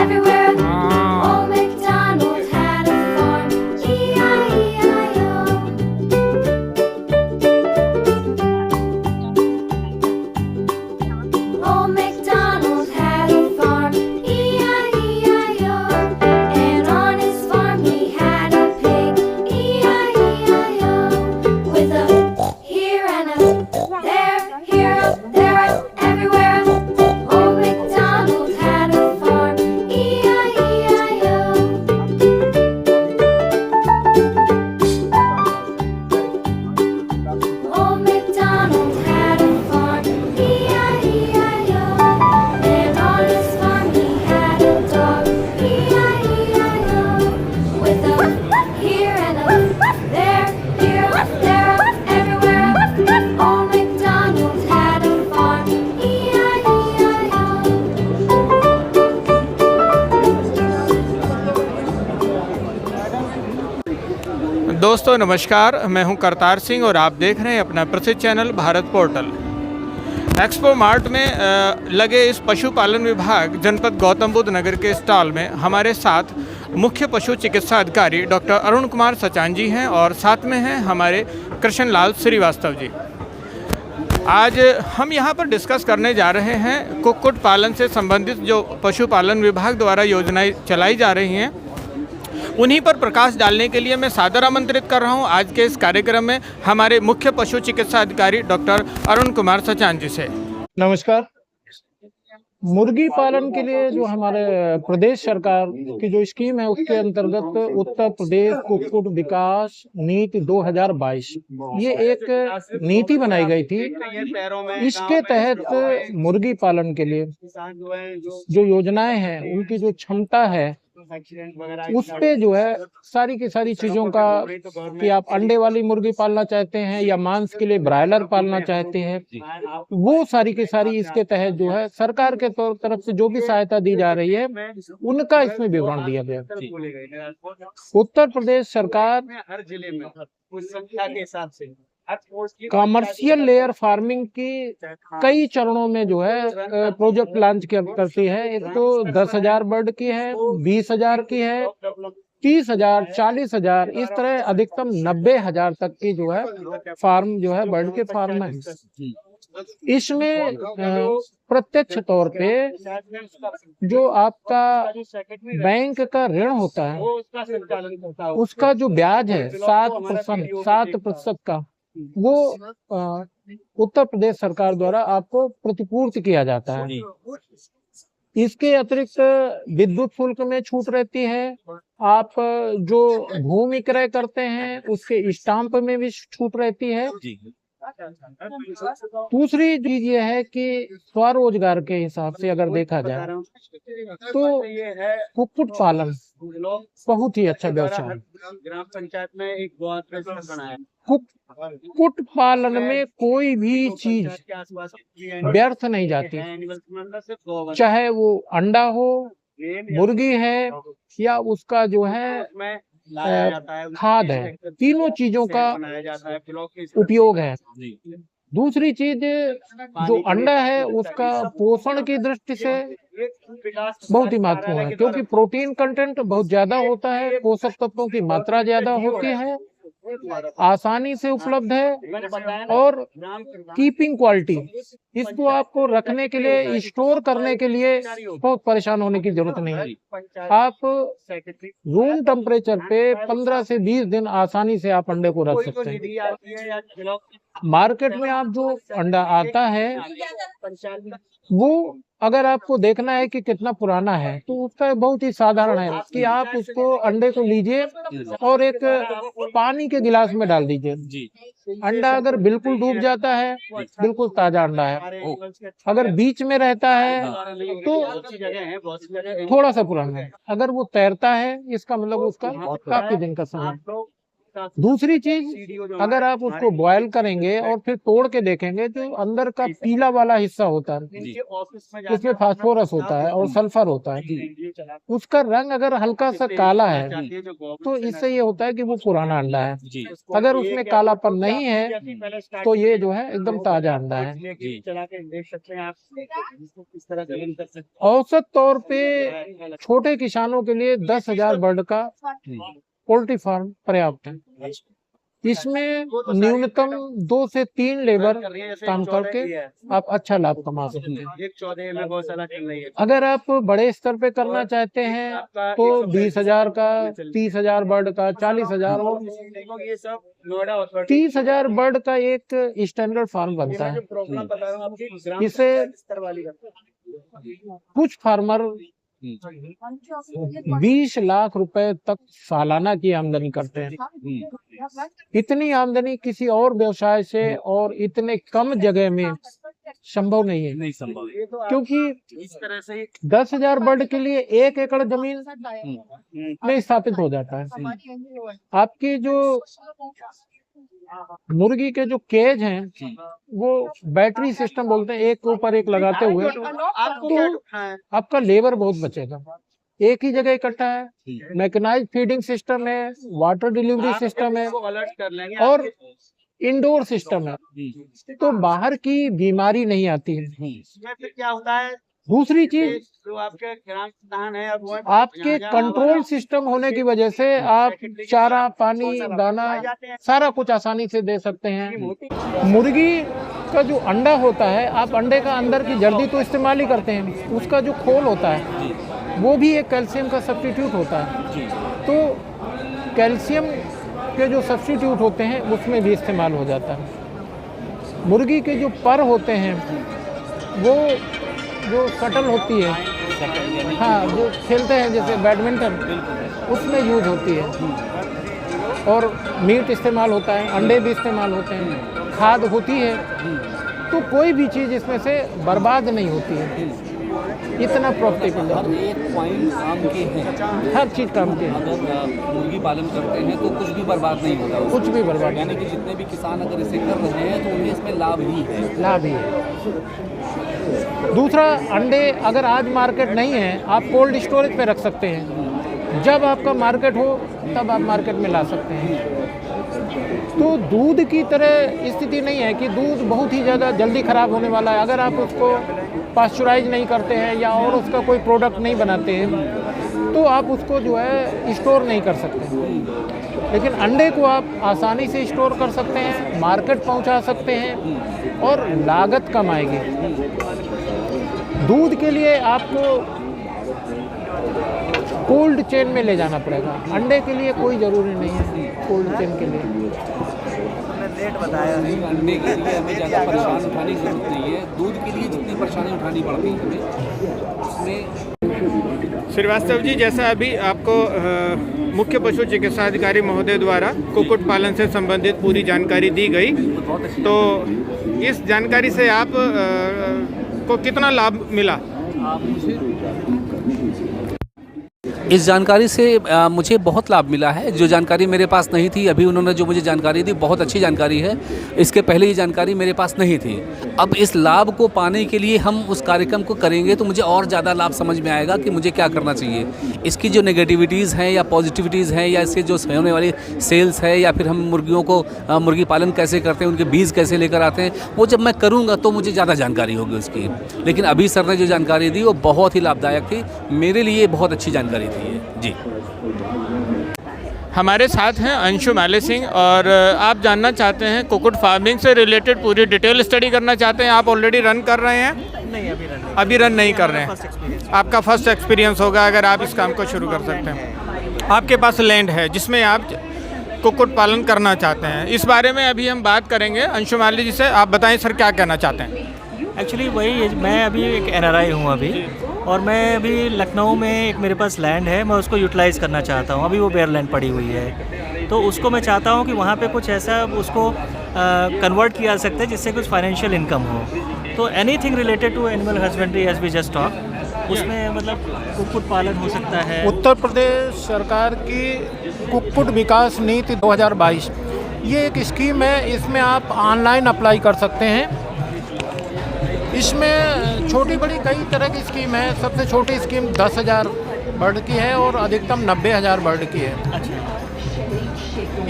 everywhere. Old MacDonald had a farm. E-I-E-I-O. Old MacDonald had a farm. E-I-E-I-O. And on his farm he had a pig. E-I-E-I-O. With a here and a there, here, up, there, up, everywhere. Old MacDonald had a farm. E-I-E-I-O. Old MacDonald had a farm. E-I-E-I-O. And on his farm he had a dog. E-I-E-I-O. With a here and a there, here, up, there, up, everywhere. Old MacDonald had a farm. E-I-E-I-O. दोस्तों नमस्कार, मैं हूं करतार सिंह और आप देख रहे हैं अपना प्रसिद्ध channel Bharat portal. Expo mart में लगे इस पशुपालन विभाग जनपद गौतम बुद्ध नगर के स्टॉल में हमारे साथ मुख्य पशु चिकित्सा अधिकारी डॉक्टर अरुण कुमार सचान जी हैं और साथ में हैं हमारे कृष्ण लाल श्रीवास्तव जी। आज हम यहाँ पर डिस्कस करने जा रहे हैं कुक्कुट पालन से संबंधित जो पशुपालन विभाग द्वारा योजनाएं चलाई जा रही हैं, उन्हीं पर प्रकाश डालने के लिए मैं सादर आमंत्रित कर रहा हूं आज के इस कार्यक्रम में हमारे मुख्य पशु चिकित्सा अधिकारी डॉक्टर अरुण कुमार सचान जी से। नमस्कार। मुर्गी पालन के लिए जो हमारे प्रदेश सरकार की जो स्कीम है उसके अंतर्गत उत्तर प्रदेश कुक्कुट विकास नीति 2022 ये एक नीति बनाई गई थी। इसके तहत मुर्गी पालन के लिए जो योजनाएं हैं उनकी जो क्षमता है उस पे जो है सारी की सारी चीजों का कि आप अंडे वाली मुर्गी पालना चाहते हैं या मांस के लिए ब्रायलर पालना चाहते हैं, वो सारी की सारी इसके तहत जो है सरकार के तरफ से जो भी सहायता दी जा रही है उनका इसमें विवरण दिया गया। उत्तर प्रदेश सरकार हर जिले में उस संख्या के हिसाब से कमर्शियल लेयर फार्मिंग की कई चरणों में जो है प्रोजेक्ट लॉन्च करती है। एक तो 10,000 बर्ड की है, 20,000 की है, 30,000, 40,000, इस तरह अधिकतम 90,000 तक की जो है फार्म जो है बर्ड के फार्म है। इसमें प्रत्यक्ष तौर पे जो आपका बैंक का ऋण होता है उसका जो ब्याज है 7% का वो उत्तर प्रदेश सरकार द्वारा आपको प्रतिपूर्ति किया जाता है। इसके अतिरिक्त विद्युत शुल्क में छूट रहती है। आप जो भूमि क्रय करते हैं उसके स्टाम्प में भी छूट रहती है। दूसरी चीज ये है कि स्वरोजगार के हिसाब से अगर देखा जाए तो कुक्कुट पालन बहुत ही अच्छा व्यवसाय है। ग्राम पंचायत में एक बहुत बनाया। कुक्कुट पालन में कोई भी चीज व्यर्थ नहीं जाती, चाहे वो अंडा हो, मुर्गी है या उसका जो है खाद है, तीनों चीजों का उपयोग है। दूसरी चीज जो अंडा है उसका पोषण की दृष्टि से बहुत ही महत्वपूर्ण है, क्योंकि प्रोटीन कंटेंट बहुत ज्यादा होता है, पोषक तत्वों की मात्रा ज्यादा होती है, आसानी से उपलब्ध है और कीपिंग क्वालिटी, इसको आपको रखने के लिए, स्टोर करने के लिए बहुत परेशान होने की जरूरत नहीं है। आप रूम टेम्परेचर पे 15 से 20 दिन आसानी से आप अंडे को रख सकते हैं। मार्केट में आप जो अंडा आता है वो अगर आपको देखना है कि कितना पुराना है तो उसका बहुत ही साधारण है कि आप उसको अंडे को लीजिए और एक पानी के गिलास में डाल दीजिए। अंडा अगर बिल्कुल डूब जाता है, बिल्कुल ताजा अंडा है। अगर बीच में रहता है तो थोड़ा सा पुराना है। अगर वो तैरता है इसका मतलब उसका काफी दिन का समय। दूसरी चीज, अगर आप उसको बॉयल करेंगे और फिर तोड़ के देखेंगे तो अंदर का पीला वाला हिस्सा होता है, इसमें फास्फोरस होता है और सल्फर होता है। उसका रंग अगर हल्का सा काला है तो इससे ये होता है कि वो पुराना अंडा है। जी अगर उसमें कालापन नहीं है तो ये जो है एकदम ताजा अंडा है। चला के देख सकते हैं आप किस तरह ग्रीन कर सकते हैं। औसत तौर पे छोटे किसानों के लिए 10,000 बर्ड का पोल्ट्री फार्म पर्याप्त है। इसमें न्यूनतम 2 से 3 लेबर काम करके आप अच्छा लाभ कमा सकते हैं। एक 14 में गौशाला चल रही है। अगर आप बड़े स्तर पे करना चाहते हैं तो 20,000 का, 30,000 बर्ड का, 40,000 और ये सब नोएडा 30,000 बर्ड का एक स्टैंडर्ड फार्म बनता है। प्रॉब्लम बता रहा हूँ आपकी, इसे स्तर वाली कुछ फार्मर 20 लाख रुपए तक सालाना की आमदनी करते हैं। इतनी आमदनी किसी और व्यवसाय से और इतने कम जगह में संभव नहीं है, नहीं संभव है। क्योंकि इस तरह से ही 10,000 बर्ड के लिए 1 एकड़ जमीन में स्थापित हो जाता है। आपकी जो मुर्गी के जो केज हैं वो बैटरी सिस्टम बोलते हैं, एक के ऊपर एक लगाते हुए, आपको क्या तो उठाना है? आपका लेबर बहुत बचेगा। एक ही जगह इकट्ठा है, मैकेनाइज फीडिंग सिस्टम है, वाटर डिलीवरी सिस्टम है आपको अलर्ट कर लेंगे और इंडोर सिस्टम है, तो बाहर की बीमारी नहीं आती है। इसमें फिर क्या होता है, दूसरी चीज, जो आपके ग्राम प्रधान है अब वो आपके कंट्रोल सिस्टम होने की वजह से आप चारा, पानी, दाना सारा कुछ आसानी से दे सकते हैं। मुर्गी का जो अंडा होता है, आप अंडे का अंदर की जर्दी तो इस्तेमाल ही करते हैं, उसका जो खोल होता है वो भी एक कैल्शियम का सब्स्टिट्यूट होता है। तो कैल्शियम के जो सब्स्टिट्यूट होते हैं उसमें भी इस्तेमाल हो जाता है। मुर्गी के जो पर होते हैं वो जो शटल होती है, हाँ, जो खेलते हैं जैसे बैडमिंटन, उसमें यूज होती है। और मीट इस्तेमाल होता है, अंडे भी इस्तेमाल होते हैं, खाद होती है। तो कोई भी चीज़ इसमें से बर्बाद नहीं होती है। इतना प्रॉफिटेबल हर एक पॉइंट काम के हैं, हर चीज़ काम के है। अगर मुर्गी पालन करते हैं तो कुछ भी बर्बाद नहीं होता, कुछ भी बर्बाद यानी कि जितने भी किसान अगर इसे कर रहे हैं तो उन्हें इसमें लाभ ही है। लाभ ही है। दूसरा, अंडे अगर आज मार्केट नहीं है, आप कोल्ड स्टोरेज पे रख सकते हैं। जब आपका मार्केट हो तब आप मार्केट में ला सकते हैं। तो दूध की तरह स्थिति नहीं है कि दूध बहुत ही ज़्यादा जल्दी ख़राब होने वाला है। अगर आप उसको पास्चराइज नहीं करते हैं या और उसका कोई प्रोडक्ट नहीं बनाते हैं तो आप उसको जो है स्टोर नहीं कर सकते। लेकिन अंडे को आप आसानी से स्टोर कर सकते हैं, मार्केट पहुंचा सकते हैं और लागत कम आएगी। दूध के लिए आपको कोल्ड चेन में ले जाना पड़ेगा, अंडे के लिए कोई ज़रूरी नहीं है कोल्ड चेन के लिए। नहीं, अंडे के लिए हमें ज़्यादा परेशानी उठाने की जरूरत नहीं है। दूध के लिए जितनी परेशानी उठानी पड़ती है हमें, उसमें श्रीवास्तव जी, जैसा अभी आपको मुख्य पशु चिकित्सा अधिकारी महोदय द्वारा कुक्कुट पालन से संबंधित पूरी जानकारी दी गई, तो इस जानकारी से आप को कितना लाभ मिला? इस जानकारी से मुझे बहुत लाभ मिला है। जो जानकारी मेरे पास नहीं थी, अभी उन्होंने जो मुझे जानकारी दी बहुत अच्छी जानकारी है। इसके पहले ये जानकारी मेरे पास नहीं थी। अब इस लाभ को पाने के लिए हम उस कार्यक्रम को करेंगे तो मुझे और ज़्यादा लाभ समझ में आएगा कि मुझे क्या करना चाहिए। इसकी जो नेगेटिविटीज़ हैं या पॉजिटिविटीज़ हैं या इससे जो होने वाली सेल्स है या फिर हम मुर्गियों को मुर्गी पालन कैसे करते हैं, उनके बीज कैसे लेकर आते हैं, वो जब मैं करूँगा तो मुझे ज़्यादा जानकारी होगी उसकी। लेकिन अभी सर ने जो जानकारी दी वो बहुत ही लाभदायक थी, मेरे लिए बहुत अच्छी जानकारी थी जी। हमारे साथ हैं अंशु माले सिंह, और आप जानना चाहते हैं कुक्कुट फार्मिंग से रिलेटेड पूरी डिटेल स्टडी करना चाहते हैं। आप ऑलरेडी रन कर रहे हैं? नहीं, अभी रन नहीं कर रहे हैं। आपका फर्स्ट एक्सपीरियंस होगा अगर आप इस काम को शुरू कर सकते हैं। आपके पास लैंड है जिसमें आप कुक्कुट पालन करना चाहते हैं, इस बारे में अभी हम बात करेंगे अंशु माले जी से। आप बताएं सर, क्या कहना चाहते हैं? एक्चुअली वही, मैं अभी एक NRI हूँ अभी, और मैं अभी लखनऊ में एक मेरे पास लैंड है, मैं उसको यूटिलाइज़ करना चाहता हूँ। अभी वो बेयर लैंड पड़ी हुई है, तो उसको मैं चाहता हूँ कि वहाँ पे कुछ ऐसा उसको कन्वर्ट किया जा सकता है जिससे कुछ फाइनेंशियल इनकम हो। तो anything related to animal husbandry as we just talk, उसमें मतलब कुक्कुट पालन हो सकता है। उत्तर प्रदेश सरकार की कुक्कुट विकास नीति 2022 ये एक स्कीम है, इसमें आप ऑनलाइन अप्लाई कर सकते हैं। इसमें छोटी बड़ी कई तरह की स्कीम है। सबसे छोटी स्कीम 10,000 बर्ड की है और अधिकतम 90,000 बर्ड की है। अच्छा।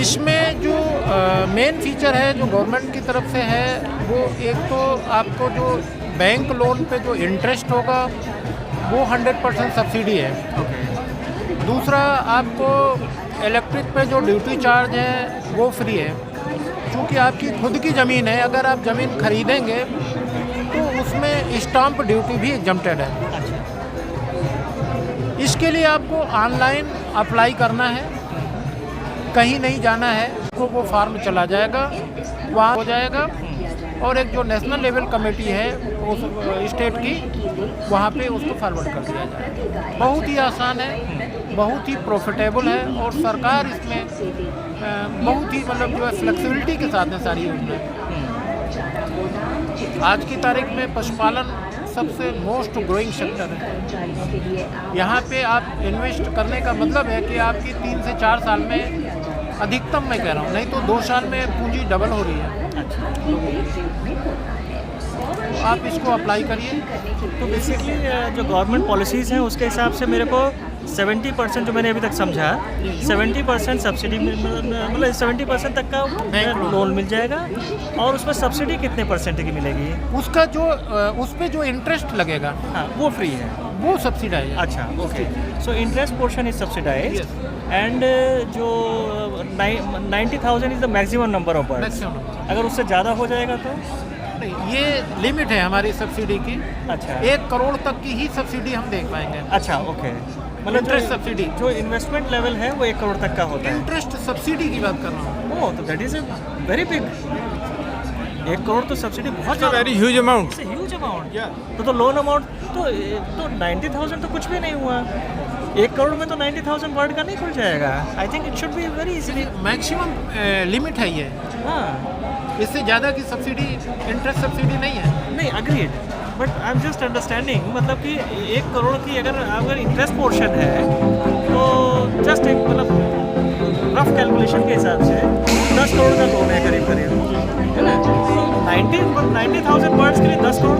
इसमें जो मेन फीचर है जो गवर्नमेंट की तरफ से है, वो एक तो आपको जो बैंक लोन पे जो इंटरेस्ट होगा वो 100% सब्सिडी है। दूसरा, आपको इलेक्ट्रिक पे जो ड्यूटी चार्ज है वो फ्री है, क्योंकि आपकी खुद की ज़मीन है। अगर आप ज़मीन खरीदेंगे तो उसमें स्टाम्प ड्यूटी भी एग्जम्प्टेड है। इसके लिए आपको ऑनलाइन अप्लाई करना है, कहीं नहीं जाना है, वो फॉर्म चला जाएगा, वहाँ हो जाएगा। और एक जो नेशनल लेवल कमेटी है उस स्टेट की, वहाँ पे उसको फॉरवर्ड कर दिया जाएगा। बहुत ही आसान है, बहुत ही प्रॉफिटेबल है और सरकार इसमें बहुत ही मतलब जो है फ्लेक्सिबिलिटी के साथ है सारी योजना। आज की तारीख में पशुपालन सबसे मोस्ट ग्रोइंग सेक्टर है। यहाँ पे आप इन्वेस्ट करने का मतलब है कि आपकी 3 से 4 साल में अधिकतम, मैं कह रहा हूँ, नहीं तो 2 साल में पूंजी डबल हो रही है। तो आप इसको अप्लाई करिए। तो बेसिकली जो गवर्नमेंट पॉलिसीज़ हैं उसके हिसाब से मेरे को 70% जो मैंने अभी तक समझा, 70% सब्सिडी मतलब 70% तक का लोन मिल जाएगा। और उसमें सब्सिडी कितने % की मिलेगी? उसका जो उस पे जो इंटरेस्ट लगेगा, हाँ, वो फ्री है, वो सब्सिडाइज है। अच्छा, okay. So interest portion is subsidize and जो 90,000 is the maximum number of birds. Maximum. अगर उससे ज़्यादा हो जाएगा तो नहीं, ये लिमिट है हमारी सब्सिडी की। अच्छा, 1 करोड़ तक की ही सब्सिडी हम देख पाएंगे। अच्छा, ओके। मतलब इंटरेस्ट सब्सिडी, जो इन्वेस्टमेंट लेवल है वो 1 करोड़ तक का होता है। इंटरेस्ट सब्सिडी की बात कर रहा हूँ। ओह, तो that is a very big. 1 crore तो सब्सिडी बहुत It's a very huge amount. Huge amount. तो लोन अमाउंट तो 90,000 तो कुछ भी नहीं हुआ। 1 करोड़ में तो 90,000 बर्ड का नहीं खुल जाएगा। I think it should be very easily. Maximum limit है ये, हाँ, इससे ज़्यादा की सब्सिडी, इंटरेस्ट सब्सिडी नहीं है। नहीं, agreed, but I am just understanding, मतलब कि 1 करोड़ की अगर इंटरेस्ट पोर्शन है तो जस्ट एक मतलब रफ कैलकुलेशन के हिसाब से 10 करोड़ का लोन है करीब, है ना? 90,000 बर्ड्स के लिए 10 करोड़